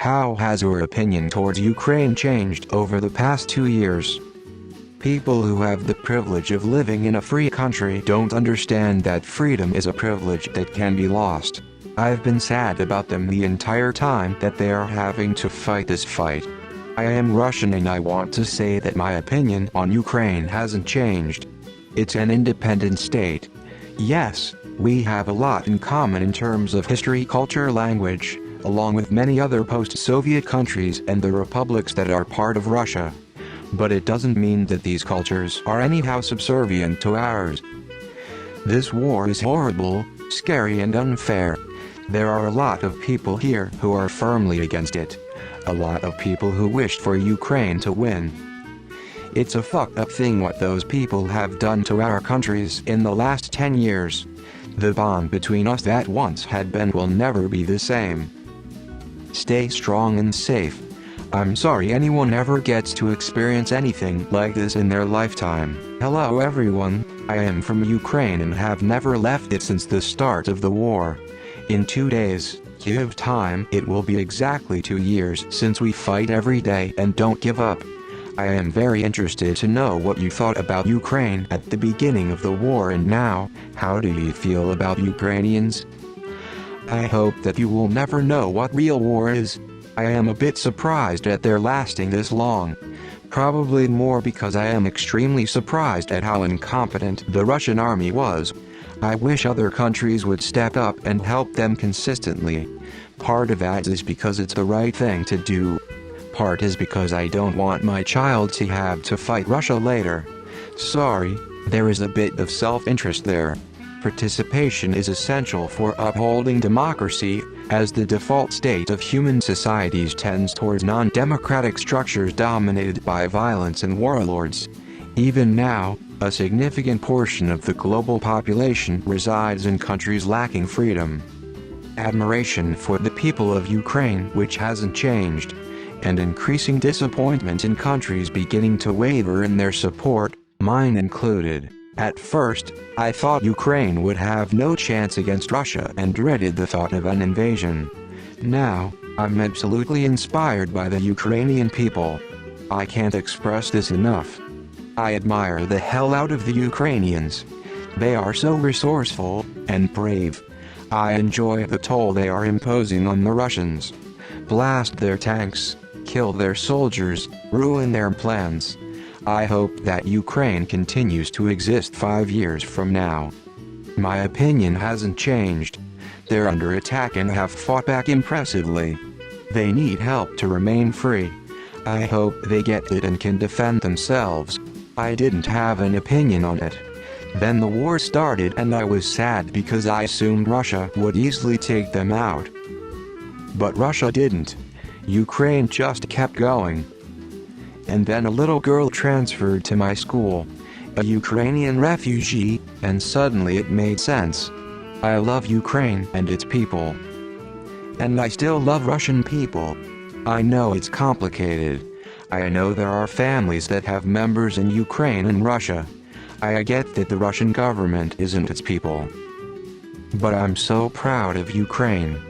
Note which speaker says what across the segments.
Speaker 1: How has your opinion towards Ukraine changed over the past 2 years? People who have the privilege of living in a free country don't understand that freedom is a privilege that can be lost. I've been sad about them the entire time that they are having to fight this fight. I am Russian and I want to say that my opinion on Ukraine hasn't changed. It's an independent state. Yes, we have a lot in common in terms of history, culture, language, along with many other post-Soviet countries and the republics that are part of Russia. But it doesn't mean that these cultures are anyhow subservient to ours. This war is horrible, scary and unfair. There are a lot of people here who are firmly against it. A lot of people who wished for Ukraine to win. It's a fucked up thing what those people have done to our countries in the last 10 years. The bond between us that once had been will never be the same. Stay strong and safe. I'm sorry anyone ever gets to experience anything like this in their lifetime. Hello everyone, I am from Ukraine and have never left it since the start of the war. In 2 days, Kyiv time, it will be exactly 2 years since we fight every day and don't give up. I am very interested to know what you thought about Ukraine at the beginning of the war and now. How do you feel about Ukrainians? I hope that you will never know what real war is. I am a bit surprised at their lasting this long. Probably more because I am extremely surprised at how incompetent the Russian army was. I wish other countries would step up and help them consistently. Part of that is because it's the right thing to do. Part is because I don't want my child to have to fight Russia later. Sorry, there is a bit of self-interest there. Participation is essential for upholding democracy, as the default state of human societies tends towards non-democratic structures dominated by violence and warlords. Even now, a significant portion of the global population resides in countries lacking freedom. Admiration for the people of Ukraine, which hasn't changed, and increasing disappointment in countries beginning to waver in their support, mine included. At first, I thought Ukraine would have no chance against Russia and dreaded the thought of an invasion. Now, I'm absolutely inspired by the Ukrainian people. I can't express this enough. I admire the hell out of the Ukrainians. They are so resourceful and brave. I enjoy the toll they are imposing on the Russians. Blast their tanks, kill their soldiers, ruin their plans. I hope that Ukraine continues to exist 5 years from now. My opinion hasn't changed. They're under attack and have fought back impressively. They need help to remain free. I hope they get it and can defend themselves. I didn't have an opinion on it. Then the war started and I was sad because I assumed Russia would easily take them out. But Russia didn't. Ukraine just kept going. And then a little girl transferred to my school, a Ukrainian refugee, and suddenly it made sense. I love Ukraine and its people. And I still love Russian people. I know it's complicated. I know there are families that have members in Ukraine and Russia. I get that the Russian government isn't its people. But I'm so proud of Ukraine.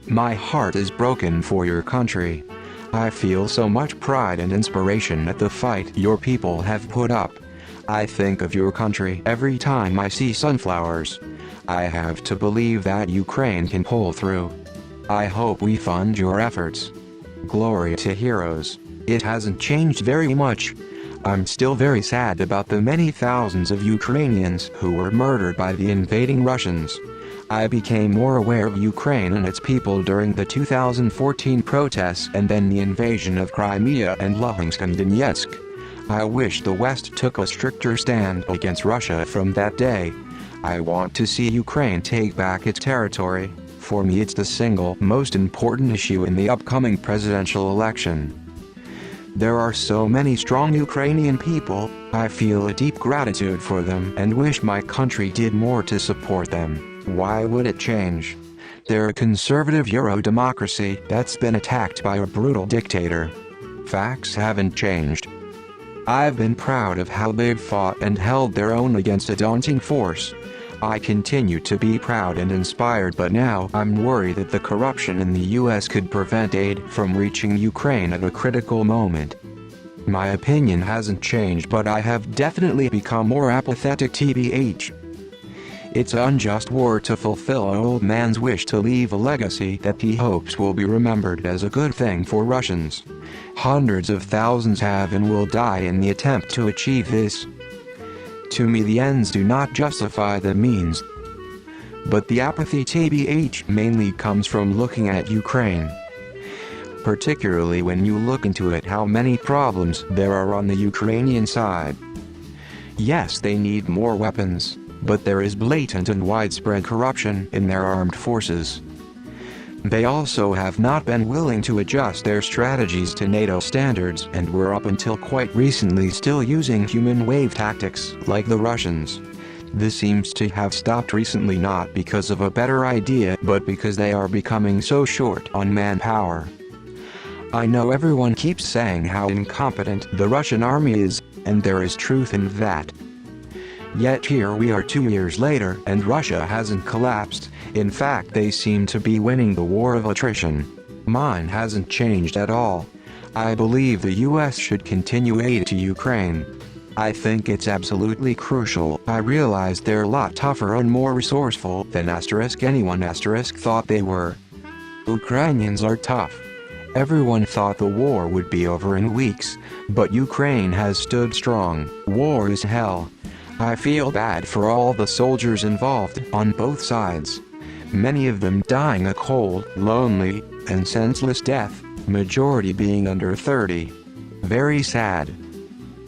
Speaker 1: My heart is broken for your country. I feel so much pride and inspiration at the fight your people have put up. I think of your country every time I see sunflowers. I have to believe that Ukraine can pull through. I hope we fund your efforts. Glory to heroes. It hasn't changed very much. I'm still very sad about the many thousands of Ukrainians who were murdered by the invading Russians. I became more aware of Ukraine and its people during the 2014 protests and then the invasion of Crimea and Luhansk and Donetsk. I wish the West took a stricter stand against Russia from that day. I want to see Ukraine take back its territory. For me it's the single most important issue in the upcoming presidential election. There are so many strong Ukrainian people. I feel a deep gratitude for them and wish my country did more to support them. Why would it change? They're a conservative Euro-democracy that's been attacked by a brutal dictator. Facts haven't changed. I've been proud of how they've fought and held their own against a daunting force. I continue to be proud and inspired, but now I'm worried that the corruption in the US could prevent aid from reaching Ukraine at a critical moment. My opinion hasn't changed, but I have definitely become more apathetic tbh. It's an unjust war to fulfill an old man's wish to leave a legacy that he hopes will be remembered as a good thing for Russians. Hundreds of thousands have and will die in the attempt to achieve this. To me, the ends do not justify the means. But the apathy tbh mainly comes from looking at Ukraine. Particularly when you look into it, how many problems there are on the Ukrainian side. Yes, they need more weapons, but there is blatant and widespread corruption in their armed forces. They also have not been willing to adjust their strategies to NATO standards and were up until quite recently still using human wave tactics like the Russians. This seems to have stopped recently, not because of a better idea but because they are becoming so short on manpower. I know everyone keeps saying how incompetent the Russian army is, and there is truth in that. Yet here we are 2 years later and Russia hasn't collapsed. In fact, they seem to be winning the war of attrition. Mine hasn't changed at all. I believe the US should continue aid to Ukraine. I think it's absolutely crucial. I realize they're a lot tougher and more resourceful than anyone thought they were. Ukrainians are tough. Everyone thought the war would be over in weeks, but Ukraine has stood strong. War is hell. I feel bad for all the soldiers involved on both sides. Many of them dying a cold, lonely, and senseless death, majority being under 30. Very sad.